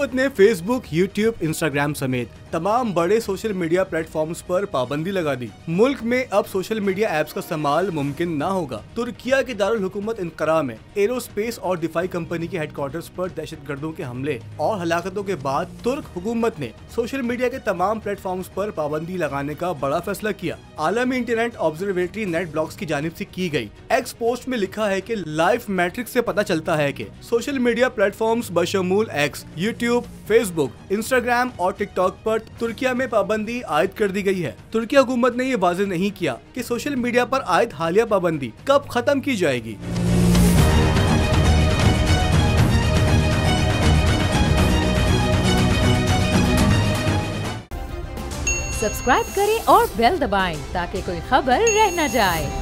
हुकूमत ने Facebook, YouTube, Instagram समेत तमाम बड़े सोशल मीडिया प्लेटफॉर्म्स पर पाबंदी लगा दी। मुल्क में अब सोशल मीडिया ऐप्स का इस्तेमाल मुमकिन न होगा। तुर्किया के दारुल हुकूमत अंकारा में एरोस्पेस और दिफाई कंपनी के हेडक्वार्टर्स पर दहशतगर्दों के हमले और हलाकतों के बाद तुर्क हुकूमत ने सोशल मीडिया के तमाम प्लेटफॉर्म्स पर पाबंदी लगाने का बड़ा फैसला किया। आलमी इंटरनेट ऑब्जर्वेटरी नेट ब्लॉक्स की जानिब से की गई एक्स पोस्ट में लिखा है कि लाइफ मैट्रिक्स से पता चलता है कि सोशल मीडिया प्लेटफॉर्म्स बशमूल एक्स, यूट्यूब, फेसबुक, इंस्टाग्राम और टिकटॉक पर तुर्किया में पाबंदी आयद कर दी गई है। तुर्किया हुकूमत ने ये वाज़ेह नहीं किया कि सोशल मीडिया पर आयद हालिया पाबंदी कब खत्म की जाएगी। सब्सक्राइब करें और बेल दबाएं ताकि कोई खबर रह न जाए।